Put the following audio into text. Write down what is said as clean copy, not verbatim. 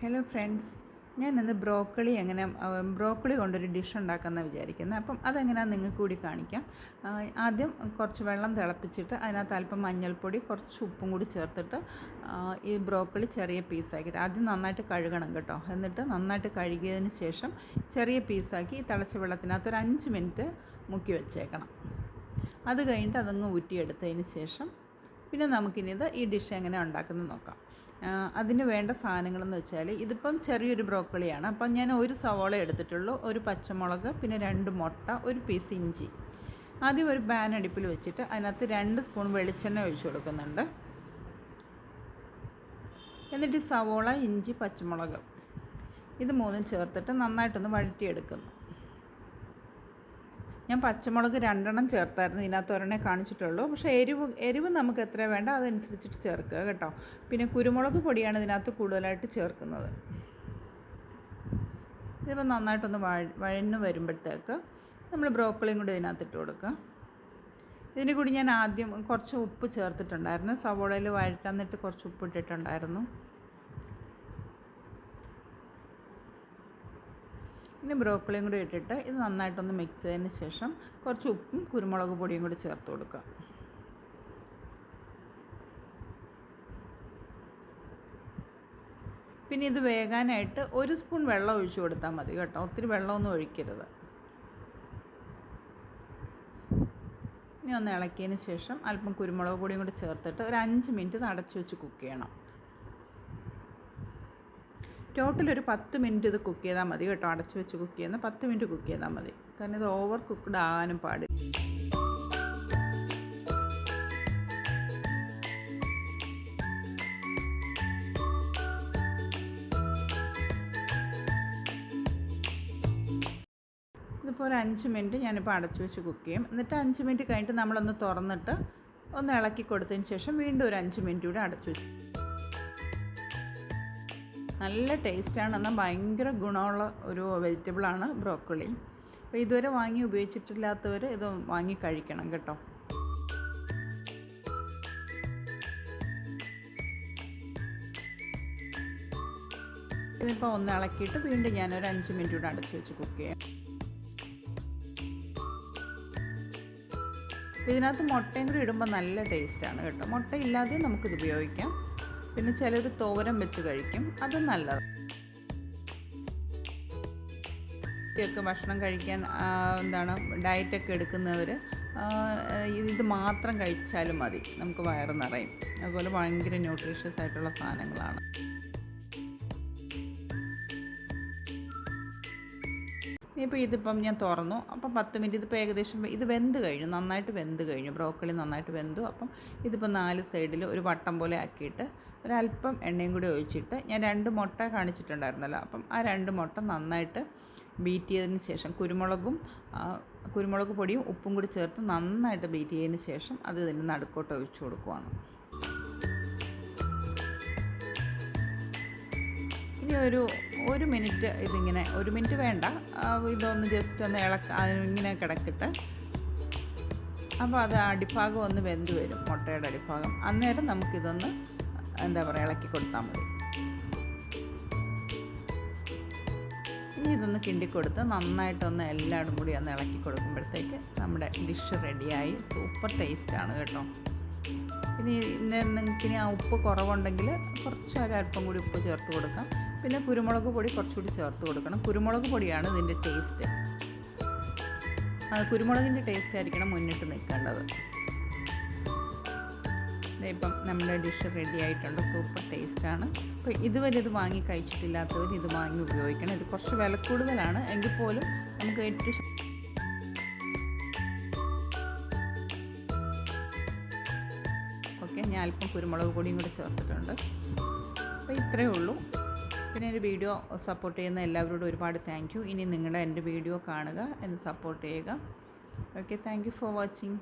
Hello friends, ഞാൻ ഇന്ന് broccoli കൊണ്ടൊരു ഡിഷ് ഉണ്ടാക്കാമെന്ന് വിചാരിക്കുന്നത്. അപ്പം അതെങ്ങനെയാണെന്ന് നിങ്ങൾക്ക് കൂടി കാണിക്കാം. ആദ്യം കുറച്ച് വെള്ളം തിളപ്പിച്ചിട്ട് അതിനകത്ത് അല്പം മഞ്ഞൾപ്പൊടി, കുറച്ച് ഉപ്പും കൂടി ചേർത്തിട്ട് ഈ ബ്രോക്കളി ചെറിയ പീസാക്കിയിട്ട് ആദ്യം നന്നായിട്ട് കഴുകണം കേട്ടോ. എന്നിട്ട് നന്നായിട്ട് കഴുകിയതിന് ശേഷം ചെറിയ പീസാക്കി തിളച്ച വെള്ളത്തിനകത്ത് ഒരു 5 മിനിറ്റ് മുക്കി വെച്ചേക്കണം. അത് കഴിഞ്ഞിട്ട് അതങ്ങ് ഊറ്റിയെടുത്തതിന് ശേഷം പിന്നെ ഈ ഡിഷ് എങ്ങനെ ഉണ്ടാക്കുന്നത് നോക്കാം. അതിന് വേണ്ട സാധനങ്ങളെന്ന് വെച്ചാൽ ഇതിപ്പം ചെറിയൊരു ബ്രോക്കളിയാണ്. അപ്പം ഞാൻ ഒരു സവോള എടുത്തിട്ടുള്ളൂ, ഒരു പച്ചമുളക്, പിന്നെ 2 മുട്ട, ഒരു പീസ് ഇഞ്ചി. ആദ്യം ഒരു പാൻ അടുപ്പിൽ വെച്ചിട്ട് അതിനകത്ത് 2 സ്പൂൺ വെളിച്ചെണ്ണ ഒഴിച്ചു കൊടുക്കുന്നുണ്ട്. എന്നിട്ട് ഈ സവോള, ഇഞ്ചി, പച്ചമുളക് ഇത് മൂന്നും ചേർത്തിട്ട് നന്നായിട്ടൊന്ന് വഴറ്റിയെടുക്കുന്നു. ഞാൻ പച്ചമുളക് 2 ചേർത്തായിരുന്നു, ഇതിനകത്ത് ഒരെണ്ണേ കാണിച്ചിട്ടുള്ളൂ. പക്ഷേ എരിവ് നമുക്ക് എത്ര വേണ്ട അതനുസരിച്ചിട്ട് ചേർക്കുക കേട്ടോ. പിന്നെ കുരുമുളക് പൊടിയാണ് ഇതിനകത്ത് കൂടുതലായിട്ട് ചേർക്കുന്നത്. ഇതിപ്പോൾ നന്നായിട്ടൊന്ന് വഴന്ന് വരുമ്പോഴത്തേക്ക് നമ്മൾ ബ്രോക്കളിയും കൂടി ഇതിനകത്ത് ഇട്ട് കൊടുക്കുക. ഇതിന് കൂടി ഞാൻ ആദ്യം കുറച്ച് ഉപ്പ് ചേർത്തിട്ടുണ്ടായിരുന്നു. സവോളയിൽ വഴറ്റാന്നിട്ട് കുറച്ച് ഉപ്പ് ഇട്ടിട്ടുണ്ടായിരുന്നു. ഇനി ബ്രോക്കളിയും കൂടി ഇട്ടിട്ട് ഇത് നന്നായിട്ടൊന്ന് മിക്സ് ചെയ്തതിന് ശേഷം കുറച്ച് ഉപ്പും കുരുമുളക് പൊടിയും കൂടി ചേർത്ത് കൊടുക്കുക. പിന്നെ ഇത് വേകാനായിട്ട് 1 സ്പൂൺ വെള്ളം ഒഴിച്ചു കൊടുത്താൽ മതി കേട്ടോ. ഒത്തിരി വെള്ളമൊന്നും ഒഴിക്കരുത്. ഇനി ഒന്ന് ഇളക്കിയതിന് ശേഷം അല്പം കുരുമുളക് പൊടിയും കൂടി ചേർത്തിട്ട് ഒരു 5 മിനിറ്റ് അടച്ചു വെച്ച് കുക്ക് ചെയ്യണം. ടോട്ടൽ ഒരു 10 മിനിറ്റ് ഇത് കുക്ക് ചെയ്താൽ മതി കേട്ടോ. അടച്ചു വെച്ച് കുക്ക് ചെയ്യുന്ന 10 മിനിറ്റ് കുക്ക് ചെയ്താൽ മതി. കാരണം ഇത് ഓവർ കുക്ക്ഡ് ആകാനും പാടില്ല. ഇതിപ്പോൾ ഒരു 5 മിനിറ്റ് ഞാനിപ്പോൾ അടച്ചു വെച്ച് കുക്ക് ചെയ്യും. എന്നിട്ട് 5 മിനിറ്റ് കഴിഞ്ഞിട്ട് നമ്മളൊന്ന് തുറന്നിട്ട് ഒന്ന് ഇളക്കി കൊടുത്തതിന് ശേഷം വീണ്ടും ഒരു 5 മിനിറ്റ് കൂടെ അടച്ചു വെച്ച്. നല്ല ടേസ്റ്റാണ്, എന്നാൽ ഭയങ്കര ഗുണമുള്ള ഒരു വെജിറ്റബിളാണ് ബ്രോക്കോളി. അപ്പോൾ ഇതുവരെ വാങ്ങി ഉപയോഗിച്ചിട്ടില്ലാത്തവർ ഇത് വാങ്ങി കഴിക്കണം കേട്ടോ. ഇതിപ്പോൾ ഒന്ന് ഇളക്കിയിട്ട് വീണ്ടും ഞാനൊരു 5 മിനിറ്റ് കൂടെ അടച്ചു വെച്ച് കുക്ക് ചെയ്യാം. ഇതിനകത്ത് മുട്ടയും കൂടി ഇടുമ്പോൾ നല്ല ടേസ്റ്റാണ് കേട്ടോ. മുട്ട ഇല്ലാതെയും നമുക്കിത് ഉപയോഗിക്കാം. പിന്നെ ചിലർ തോരൻ വെച്ച് കഴിക്കും, അതും നല്ലത്. ഒക്കെ ഭക്ഷണം കഴിക്കാൻ ഡയറ്റൊക്കെ എടുക്കുന്നവർ ഇത് മാത്രം കഴിച്ചാലും മതി, നമുക്ക് വയറ് നിറയും. അതുപോലെ ഭയങ്കര ന്യൂട്രീഷ്യസ് ആയിട്ടുള്ള സാധനങ്ങളാണ്. ഇനിയിപ്പോൾ ഇതിപ്പം ഞാൻ തുറന്നു. അപ്പം 10 മിനിറ്റ് ഇതിപ്പോൾ ഏകദേശം ഇത് വെന്ത് കഴിഞ്ഞു, നന്നായിട്ട് വെന്ത് കഴിഞ്ഞു. ബ്രോക്കളി നന്നായിട്ട് വെന്തു. അപ്പം ഇതിപ്പോൾ 4 സൈഡിൽ ഒരു വട്ടം പോലെ ആക്കിയിട്ട് ഒരല്പം എണ്ണയും കൂടി ഒഴിച്ചിട്ട് ഞാൻ 2 മുട്ട കാണിച്ചിട്ടുണ്ടായിരുന്നല്ലോ. അപ്പം ആ 2 മുട്ട നന്നായിട്ട് ബീറ്റ് ചെയ്തതിന് ശേഷം കുരുമുളക് പൊടിയും ഉപ്പും കൂടി ചേർത്ത് നന്നായിട്ട് ബീറ്റ് ചെയ്തതിന് ശേഷം അത് ഇതിൻ്റെ നടുക്കോട്ട് ഒഴിച്ചു കൊടുക്കുവാണ്. ഇനി ഒരു മിനിറ്റ് ഇതിങ്ങനെ, 1 മിനിറ്റ് വേണ്ട, ഇതൊന്ന് ജസ്റ്റ് ഒന്ന് ഇങ്ങനെ കിടക്കിട്ട് അപ്പോൾ അത് അടിഭാഗം ഒന്ന് വെന്ത് വരും, മുട്ടയുടെ അടിഭാഗം. അന്നേരം നമുക്കിതൊന്ന് ഇളക്കി കൊടുത്താൽ മതി. ഇനി ഇതൊന്ന് കിണ്ടിക്കൊടുത്ത് നന്നായിട്ടൊന്ന് എല്ലായിടും കൂടി ഒന്ന് ഇളക്കി കൊടുക്കുമ്പോഴത്തേക്ക് നമ്മുടെ ഡിഷ് റെഡിയായി. സൂപ്പർ ടേസ്റ്റാണ് കേട്ടോ. ഇനി നിങ്ങൾക്ക് ആ ഉപ്പ് കുറവുണ്ടെങ്കിൽ ഒരല്പം കൂടി ഉപ്പ് ചേർത്ത് കൊടുക്കാം. പിന്നെ കുരുമുളക് പൊടി കുറച്ചുകൂടി ചേർത്ത് കൊടുക്കണം. കുരുമുളക് പൊടിയാണ് ഇതിൻ്റെ ടേസ്റ്റ്. കുരുമുളകിൻ്റെ ടേസ്റ്റ് ആയിരിക്കണം മുന്നിട്ട് നിൽക്കേണ്ടത്. ഇപ്പം നമ്മുടെ ഡിഷ് റെഡി ആയിട്ടുണ്ട്. സൂപ്പർ ടേസ്റ്റാണ്. അപ്പോൾ ഇതുവരെ ഇത് വാങ്ങി കഴിച്ചിട്ടില്ലാത്തവർ ഇത് വാങ്ങി ഉപയോഗിക്കണം. ഇത് കുറച്ച് വില കൂടുതലാണ് എങ്കിൽ പോലും നമുക്ക് ഏറ്റവും ഞാൻ അല്പം കുരുമുളക് പൊടിയും കൂടി ചേർത്തിട്ടുണ്ട്. അപ്പോൾ ഇത്രയേ ഉള്ളൂ. പിന്നെ ഒരു വീഡിയോ സപ്പോർട്ട് ചെയ്യുന്ന എല്ലാവരോടും ഒരുപാട് താങ്ക് യു. ഇനി എൻ്റെ വീഡിയോ കാണുക, എന്നെ സപ്പോർട്ട് ചെയ്യുക. Okay, thank you for watching.